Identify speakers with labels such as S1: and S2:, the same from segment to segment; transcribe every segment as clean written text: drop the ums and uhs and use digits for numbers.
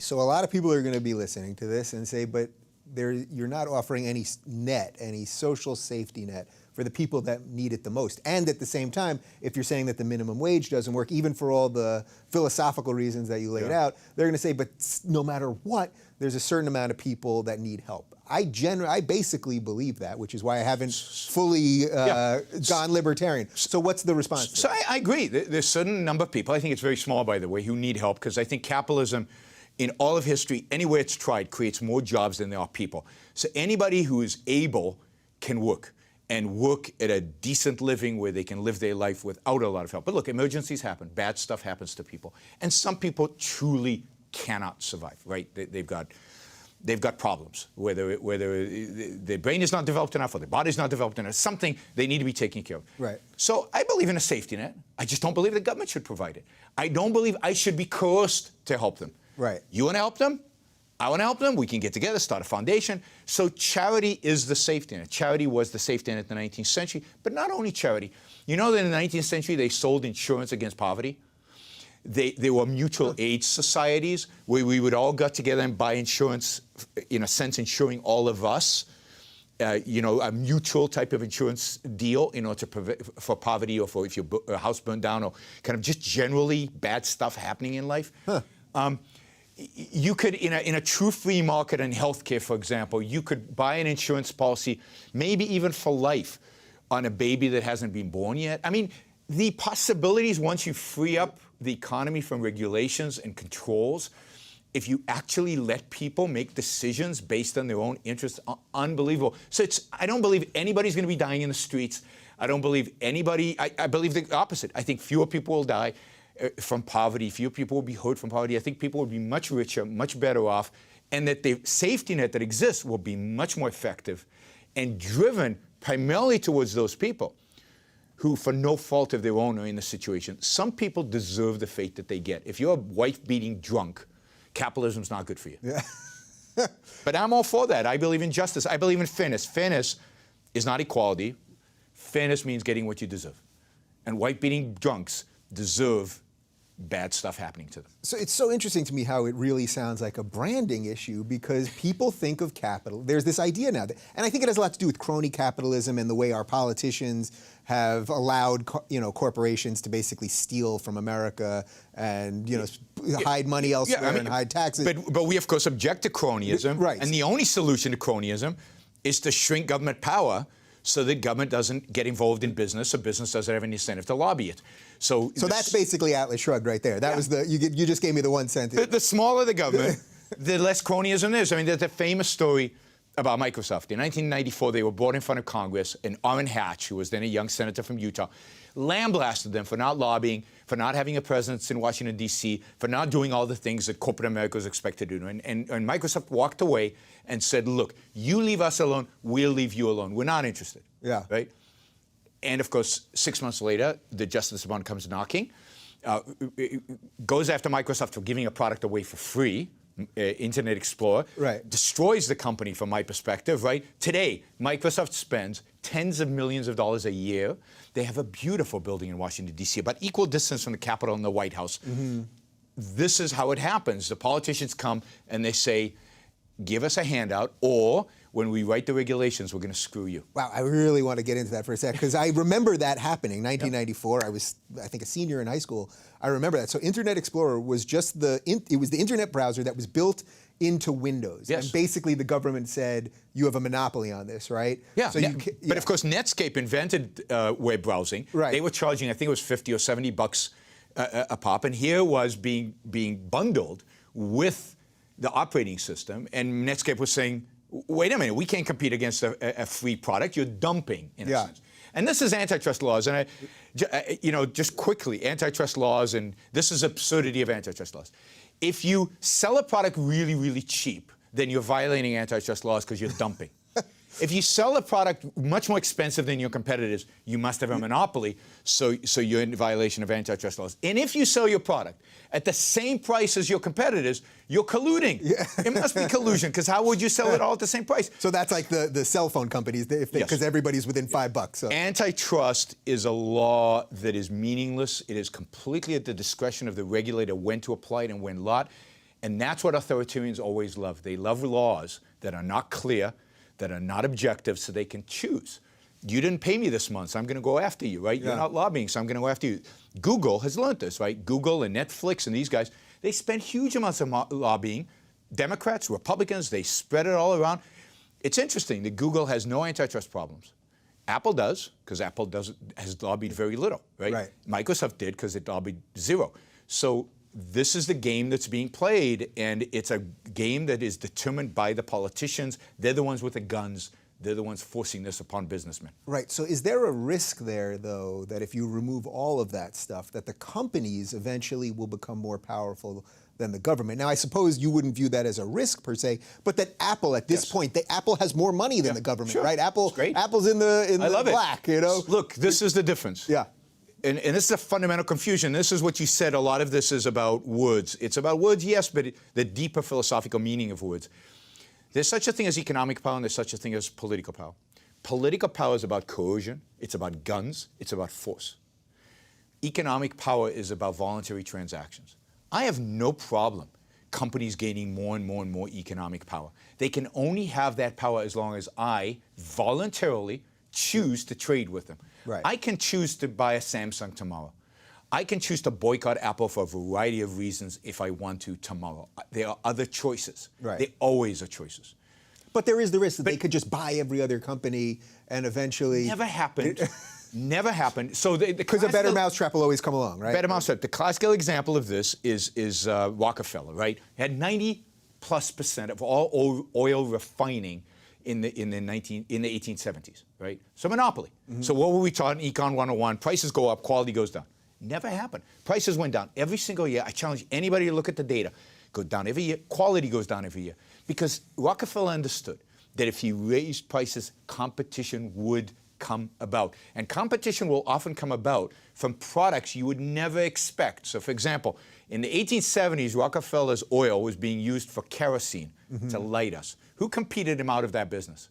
S1: So a lot of people are going to be listening to this and say, but you're not offering any social safety net for the people that need it the most. And at the same time, if you're saying that the minimum wage doesn't work, even for all the philosophical reasons that you laid out, they're going to say, but no matter what, there's a certain amount of people that need help. I basically believe that, which is why I haven't fully gone libertarian. So what's the response?
S2: So I agree. There's a certain number of people, I think it's very small, by the way, who need help, because I think capitalism, in all of history, anywhere it's tried, creates more jobs than there are people. So anybody who is able can work, and work at a decent living where they can live their life without a lot of help. But look, emergencies happen. Bad stuff happens to people. And some people truly cannot survive, right? They've got problems, whether their brain is not developed enough or their body's not developed enough, something they need to be taken care of.
S1: Right.
S2: So I believe in a safety net. I just don't believe the government should provide it. I don't believe I should be coerced to help them.
S1: Right.
S2: You want to help them? I want to help them. We can get together, start a foundation. So charity is the safety net. Charity was the safety net in the 19th century, but not only charity. You know that in the 19th century, they sold insurance against poverty? There were mutual aid societies where we would all get together and buy insurance, in a sense, insuring all of us. You know, a mutual type of insurance deal in order to for poverty, or for if your house burned down, or kind of just generally bad stuff happening in life.
S1: Huh.
S2: You could, in a true free market in healthcare, for example, you could buy an insurance policy, maybe even for life, on a baby that hasn't been born yet. I mean, the possibilities, once you free up the economy from regulations and controls, if you actually let people make decisions based on their own interests, are unbelievable. So I don't believe anybody's going to be dying in the streets. I don't believe anybody, I believe the opposite. I think fewer people will die from poverty, fewer people will be hurt from poverty. I think people will be much richer, much better off, and that the safety net that exists will be much more effective and driven primarily towards those people who, for no fault of their own, are in the situation. Some people deserve the fate that they get. If you're a wife-beating drunk, capitalism's not good for you.
S1: Yeah.
S2: But I'm all for that. I believe in justice. I believe in fairness. Fairness is not equality. Fairness means getting what you deserve. And wife-beating drunks deserve bad stuff happening to them.
S1: So it's so interesting to me how it really sounds like a branding issue, because people think of capital. There's this idea now, and I think it has a lot to do with crony capitalism and the way our politicians have allowed, corporations to basically steal from America and, hide money elsewhere and hide taxes.
S2: But we, of course, object to cronyism.
S1: Right.
S2: And the only solution to cronyism is to shrink government power so that government doesn't get involved in business, so business doesn't have any incentive to lobby it. So
S1: that's basically Atlas Shrugged right there. That was you just gave me the one sentence.
S2: The smaller the government, the less cronyism there is. I mean, there's a famous story about Microsoft. In 1994, they were brought in front of Congress, and Orrin Hatch, who was then a young senator from Utah, lambasted them for not lobbying, for not having a presence in Washington, D.C., for not doing all the things that corporate America was expected to do. And Microsoft walked away and said, look, you leave us alone, we'll leave you alone. We're not interested.
S1: Yeah.
S2: Right? And, of course, 6 months later, the Justice Department comes knocking, goes after Microsoft for giving a product away for free, Internet Explorer,
S1: right.
S2: Destroys the company from my perspective, right? Today, Microsoft spends tens of millions of dollars a year. They have a beautiful building in Washington, D.C., about equal distance from the Capitol and the White House. Mm-hmm. This is how it happens. The politicians come and they say, give us a handout, or when we write the regulations, we're going to screw you.
S1: Wow, I really want to get into that for a sec, because I remember that happening, 1994. Yep. I was, I think, a senior in high school. I remember that. So Internet Explorer was just it was the internet browser that was built into Windows.
S2: Yes.
S1: And basically the government said, you have a monopoly on this, right?
S2: Yeah.
S1: So
S2: But of course, Netscape invented web browsing.
S1: Right.
S2: They were charging, I think it was 50 or 70 bucks a pop, and here was being bundled with the operating system, and Netscape was saying, wait a minute, we can't compete against a free product. You're dumping, in a sense. And this is antitrust laws. And, just quickly, antitrust laws, and this is absurdity of antitrust laws. If you sell a product really, really cheap, then you're violating antitrust laws because you're dumping. If you sell a product much more expensive than your competitors, you must have a monopoly, so you're in violation of antitrust laws. And if you sell your product at the same price as your competitors, you're colluding. Yeah. It must be collusion, because how would you sell it all at the same price?
S1: So that's like the cell phone companies, because everybody's within $5. So.
S2: Antitrust is a law that is meaningless. It is completely at the discretion of the regulator when to apply it and when not. And that's what authoritarians always love. They love laws that are not clear, that are not objective, so they can choose. You didn't pay me this month, so I'm going to go after you, right? You're not lobbying, so I'm going to go after you. Google has learned this, right? Google and Netflix and these guys, they spend huge amounts of lobbying. Democrats, Republicans, they spread it all around. It's interesting that Google has no antitrust problems. Apple does, because Apple has lobbied very little, right? Microsoft did, because it lobbied zero. So this is the game that's being played, and it's a game that is determined by the politicians. They're the ones with the guns. They're the ones forcing this upon businessmen.
S1: Right. So is there a risk there, though, that if you remove all of that stuff, that the companies eventually will become more powerful than the government? Now, I suppose you wouldn't view that as a risk per se, but that Apple, at this point, Apple has more money than the government, right? Apple's in the black, you know?
S2: Look, this is the difference.
S1: Yeah.
S2: And this is a fundamental confusion. This is what you said. A lot of this is about words. It's about words, yes, but the deeper philosophical meaning of words. There's such a thing as economic power, and there's such a thing as political power. Political power is about coercion. It's about guns. It's about force. Economic power is about voluntary transactions. I have no problem companies gaining more and more and more economic power. They can only have that power as long as I voluntarily choose to trade with them.
S1: Right.
S2: I can choose to buy a Samsung tomorrow. I can choose to boycott Apple for a variety of reasons if I want to tomorrow. There are other choices.
S1: Right.
S2: There always are choices.
S1: But there is the risk that they could just buy every other company and eventually...
S2: Never happened. Never happened. So
S1: because a better mousetrap will always come along, right?
S2: Better mousetrap. The classical example of this is Rockefeller, right? Had 90+% of all oil refining in the 1870s, right? So monopoly. So what were we taught in Econ 101? Prices go up, quality goes down. Never happened. Prices went down every single year. I challenge anybody to look at the data. Go down every year. Quality goes down every year. Because Rockefeller understood that if he raised prices, competition would come about. And competition will often come about from products you would never expect. So, for example, in the 1870s, Rockefeller's oil was being used for kerosene to light us. Who competed him out of that business?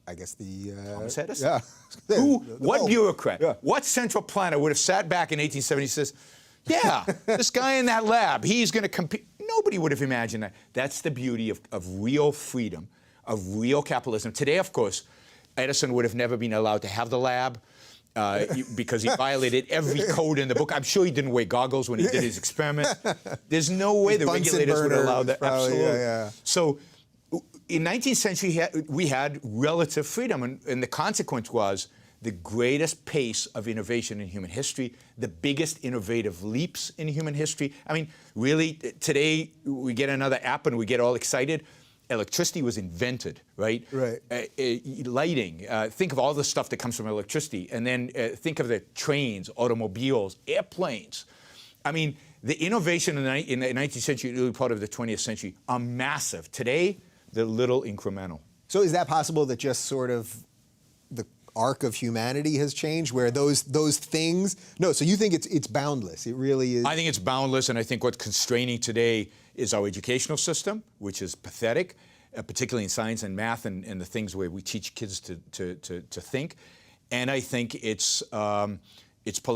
S1: I guess the...
S2: Thomas Edison.
S1: Yeah.
S2: What bureaucrat, what central planner would have sat back in 1870 and says, yeah, this guy in that lab, he's going to compete. Nobody would have imagined that. That's the beauty of real freedom, of real capitalism. Today, of course, Edison would have never been allowed to have the lab because he violated every code in the book. I'm sure he didn't wear goggles when he did his experiment. There's no way the regulators would allow that.
S1: Probably,
S2: absolutely. So in 19th century, we had relative freedom, and the consequence was the greatest pace of innovation in human history, the biggest innovative leaps in human history. I mean, really, today we get another app and we get all excited. Electricity was invented, right?
S1: Right.
S2: Lighting. Think of all the stuff that comes from electricity, and then think of the trains, automobiles, airplanes. I mean, the innovation in the 19th century, early part of the 20th century, are massive. Today, they're little incremental.
S1: So is that possible that just sort of the arc of humanity has changed, where those things? No. So you think it's boundless? It really is.
S2: I think it's boundless, and I think what's constraining today is our educational system, which is pathetic, particularly in science and math and the things where we teach kids to think. And I think it's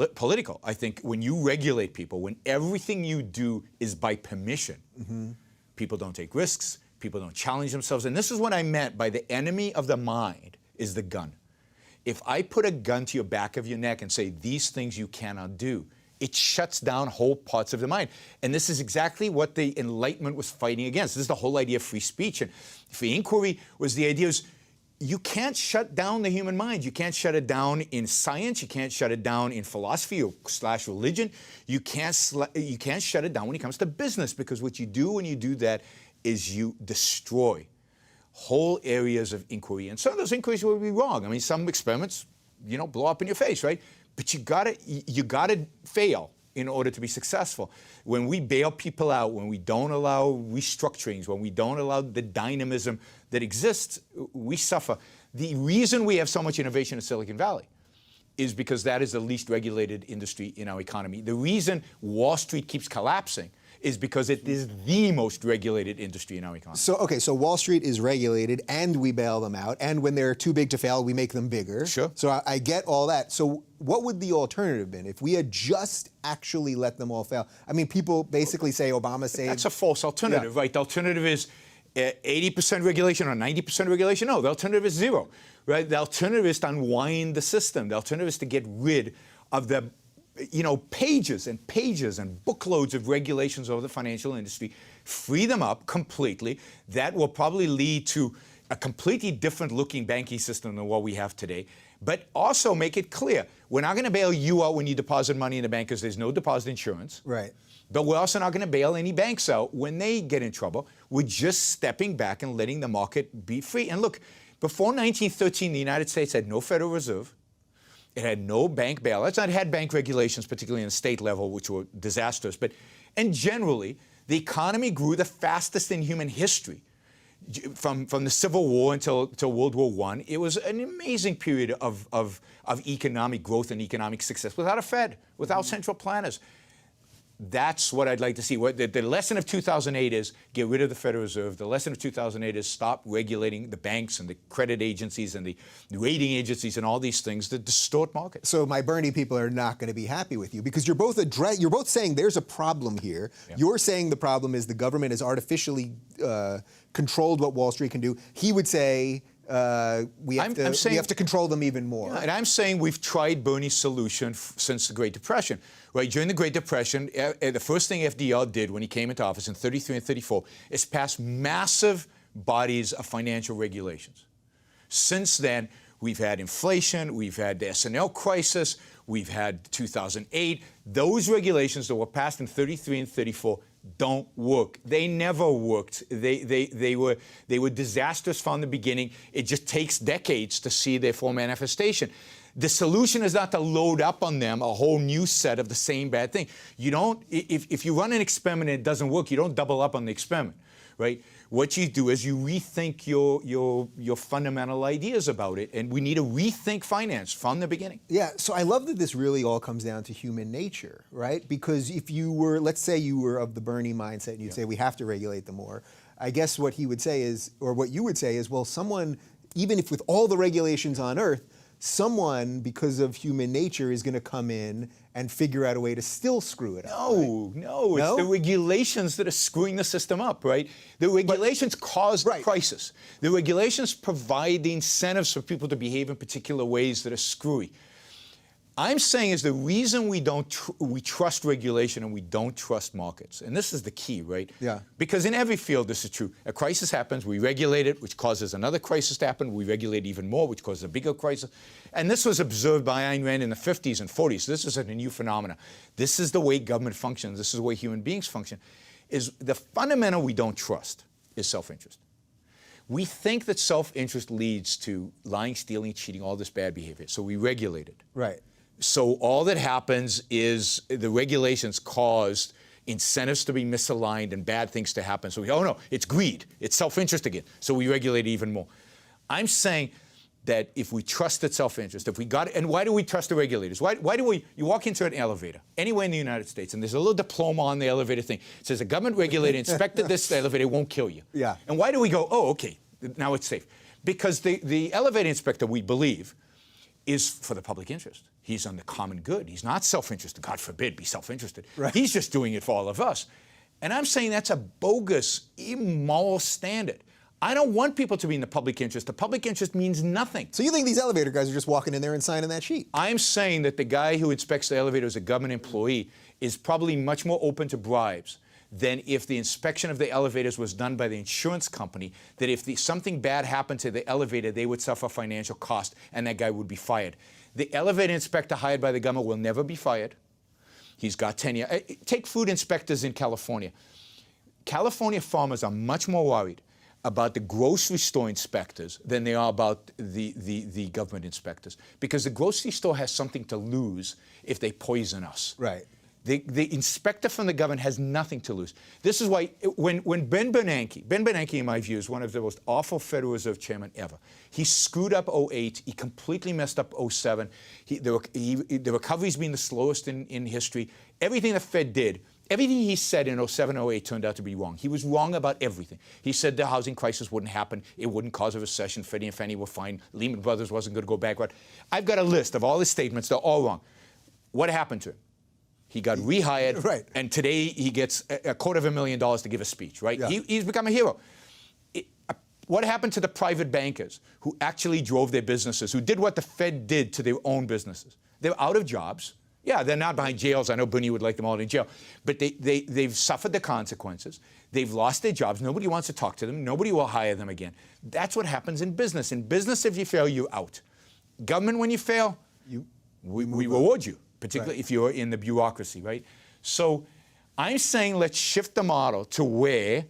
S2: political. I think when you regulate people, when everything you do is by permission, people don't take risks, people don't challenge themselves. And this is what I meant by the enemy of the mind is the gun. If I put a gun to your back of your neck and say, these things you cannot do, it shuts down whole parts of the mind. And this is exactly what the Enlightenment was fighting against. This is the whole idea of free speech. And free inquiry was the idea is you can't shut down the human mind. You can't shut it down in science. You can't shut it down in philosophy or / religion. You can't shut it down when it comes to business, because what you do when you do that is you destroy whole areas of inquiry. And some of those inquiries will be wrong. I mean, some experiments, blow up in your face, right? But you gotta fail in order to be successful. When we bail people out, when we don't allow restructurings, when we don't allow the dynamism that exists, we suffer. The reason we have so much innovation in Silicon Valley is because that is the least regulated industry in our economy. The reason Wall Street keeps collapsing is because it is the most regulated industry in our economy.
S1: So, okay, so Wall Street is regulated and we bail them out, and when they're too big to fail, we make them bigger.
S2: Sure.
S1: So I get all that. So what would the alternative been if we had just actually let them all fail? I mean, people basically say Obama saved...
S2: That's a false alternative, right? The alternative is 80% regulation or 90% regulation. No, the alternative is zero, right? The alternative is to unwind the system. The alternative is to get rid of the pages and pages and bookloads of regulations over the financial industry, free them up completely. That will probably lead to a completely different looking banking system than what we have today. But also make it clear, we're not going to bail you out when you deposit money in the bank because there's no deposit insurance.
S1: Right.
S2: But we're also not going to bail any banks out when they get in trouble. We're just stepping back and letting the market be free. And look, before 1913, the United States had no Federal Reserve. It had no bank bailouts. It had bank regulations, particularly in the state level, which were disastrous. And generally, the economy grew the fastest in human history. From the Civil War until World War I, it was an amazing period of economic growth and economic success without a Fed, without central planners. That's what I'd like to see. The lesson of 2008 is get rid of the Federal Reserve. The lesson of 2008 is stop regulating the banks and the credit agencies and the rating agencies and all these things that distort markets.
S1: So my Bernie people are not going to be happy with you because you're both saying there's a problem here. Yeah. You're saying the problem is the government has artificially controlled what Wall Street can do. He would say we have to control them even more.
S2: Yeah, and I'm saying we've tried Bernie's solution since the Great Depression. Right, during the Great Depression, the first thing FDR did when he came into office in 33 and 34 is pass massive bodies of financial regulations. Since then, we've had inflation, we've had the S&L crisis, we've had 2008. Those regulations that were passed in 33 and 34 don't work. They never worked. They were disastrous from the beginning. It just takes decades to see their full manifestation. The solution is not to load up on them a whole new set of the same bad thing. You don't, if you run an experiment and it doesn't work, you don't double up on the experiment, right? What you do is you rethink your fundamental ideas about it, and we need to rethink finance from the beginning.
S1: Yeah, so I love that this really all comes down to human nature, right? Because if you were, let's say you were of the Bernie mindset and you'd say we have to regulate them more, I guess what he would say is, or what you would say is, well, someone, even if with all the regulations on earth, someone, because of human nature, is going to come in and figure out a way to still screw it up.
S2: No, it's the regulations that are screwing the system up, right? The regulations cause the crisis. The regulations provide the incentives for people to behave in particular ways that are screwy. I'm saying is the reason we trust regulation and we don't trust markets, and this is the key, right?
S1: Yeah.
S2: Because in every field this is true. A crisis happens, we regulate it, which causes another crisis to happen. We regulate even more, which causes a bigger crisis. And this was observed by Ayn Rand in the 50s and 40s. This isn't a new phenomenon. This is the way government functions. This is the way human beings function. Is the fundamental we don't trust is self-interest. We think that self-interest leads to lying, stealing, cheating, all this bad behavior. So we regulate it.
S1: Right.
S2: So all that happens is the regulations caused incentives to be misaligned and bad things to happen. So no, it's greed. It's self-interest again. So we regulate even more. I'm saying that if we trusted self-interest, if we got it, and why do we trust the regulators? Why do you walk into an elevator anywhere in the United States, and there's a little diploma on the elevator thing. It says a government regulator inspected this elevator, it won't kill you.
S1: Yeah.
S2: And why do we go, oh, okay, now it's safe? Because the elevator inspector, we believe, is for the public interest. He's on the common good. He's not self-interested. God forbid, be self-interested.
S1: Right.
S2: He's just doing it for all of us. And I'm saying that's a bogus, immoral standard. I don't want people to be in the public interest. The public interest means nothing.
S1: So you think these elevator guys are just walking in there and signing that sheet?
S2: I'm saying that the guy who inspects the elevator as a government employee is probably much more open to bribes than if the inspection of the elevators was done by the insurance company, that if something bad happened to the elevator, they would suffer financial cost and that guy would be fired. The elevator inspector hired by the government will never be fired. He's got tenure. Take food inspectors in California. California farmers are much more worried about the grocery store inspectors than they are about the government inspectors, because the grocery store has something to lose if they poison us.
S1: Right.
S2: The inspector from the government has nothing to lose. This is why when Ben Bernanke, in my view, is one of the most awful Federal Reserve chairmen ever. He screwed up 08. He completely messed up 07. The recovery's been the slowest in history. Everything the Fed did Everything he said in 07, 08 turned out to be wrong. He was wrong about everything. He said the housing crisis wouldn't happen. It wouldn't cause a recession. Freddie and Fannie were fine. Lehman Brothers wasn't going to go bankrupt. I've got a list of all his statements. They're all wrong. What happened to him? He got rehired,
S1: right.
S2: And today he gets $250,000 to give a speech, right? Yeah. He's become a hero. What happened to the private bankers who actually drove their businesses, who did what the Fed did to their own businesses? They're out of jobs. Yeah, they're not behind jails. I know Bernie would like them all in jail. But they've suffered the consequences. They've lost their jobs. Nobody wants to talk to them. Nobody will hire them again. That's what happens in business. In business, if you fail, you're out. Government, when you fail, we reward you, particularly if you're in the bureaucracy, right? So I'm saying let's shift the model to where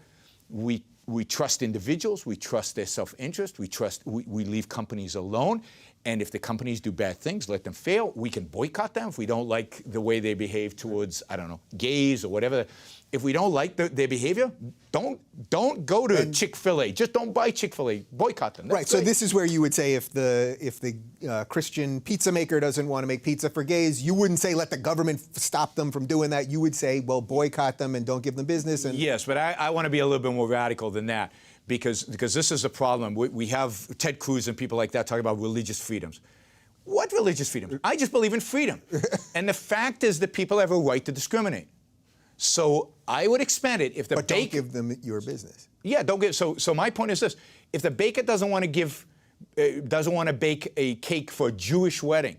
S2: we trust individuals, we trust their self-interest, we leave companies alone. And if the companies do bad things, let them fail. We can boycott them if we don't like the way they behave towards, I don't know, gays or whatever. If we don't like their behavior, don't go to Chick-fil-A. Just don't buy Chick-fil-A. Boycott them. That's
S1: right. So this is where you would say if the Christian pizza maker doesn't want to make pizza for gays, you wouldn't say let the government stop them from doing that. You would say, well, boycott them and don't give them business. And
S2: yes, but I want to be a little bit more radical than that. Because this is a problem. We have Ted Cruz and people like that talking about religious freedoms. What religious freedom? I just believe in freedom. And the fact is that people have a right to discriminate. So I would expand it if the
S1: But don't give them your business.
S2: Yeah, don't give. So my point is this: if the baker doesn't want to bake a cake for a Jewish wedding,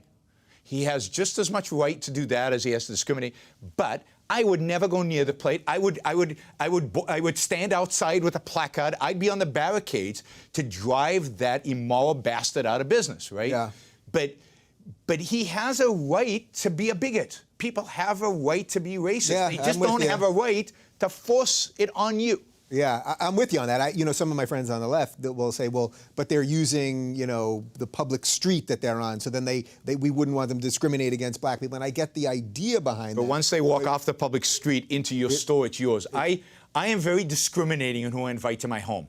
S2: he has just as much right to do that as he has to discriminate. But I would never go near the plate. I would stand outside with a placard. I'd be on the barricades to drive that immoral bastard out of business, right?
S1: Yeah.
S2: But he has a right to be a bigot. People have a right to be racist.
S1: Yeah,
S2: they just don't have a right to force it on you.
S1: Yeah, I'm with you on that. Some of my friends on the left that will say, well, but they're using, the public street that they're on, so then we wouldn't want them to discriminate against black people. And I get the idea behind that.
S2: But once they walk off the public street into your store, it's yours. I am very discriminating in who I invite to my home.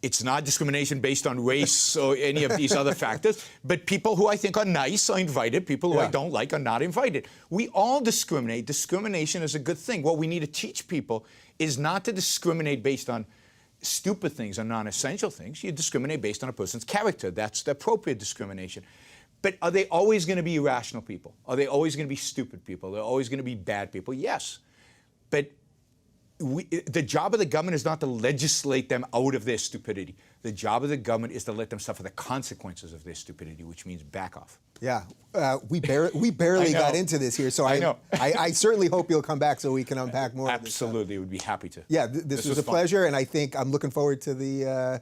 S2: It's not discrimination based on race or any of these other factors, but people who I think are nice are invited. People who I don't like are not invited. We all discriminate. Discrimination is a good thing. What we need to teach people is not to discriminate based on stupid things or non-essential things. You discriminate based on a person's character. That's the appropriate discrimination. But are they always going to be irrational people? Are they always going to be stupid people? Are they always going to be bad people? Yes. But the job of the government is not to legislate them out of their stupidity. The job of the government is to let them suffer the consequences of their stupidity, which means back off.
S1: Yeah, we barely got into this here, so I certainly hope you'll come back so we can unpack more.
S2: Absolutely, would be happy to.
S1: Yeah, this was a pleasure, and I think I'm looking forward to the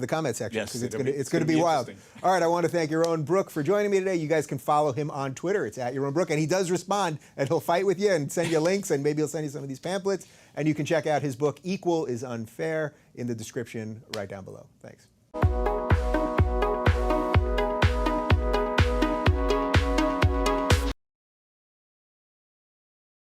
S1: comment section because it's going to be wild. All right, I want to thank Yaron Brook for joining me today. You guys can follow him on Twitter. It's @YaronBrook, and he does respond, and he'll fight with you and send you links, and maybe he'll send you some of these pamphlets. And you can check out his book, Equal is Unfair, in the description right down below. Thanks.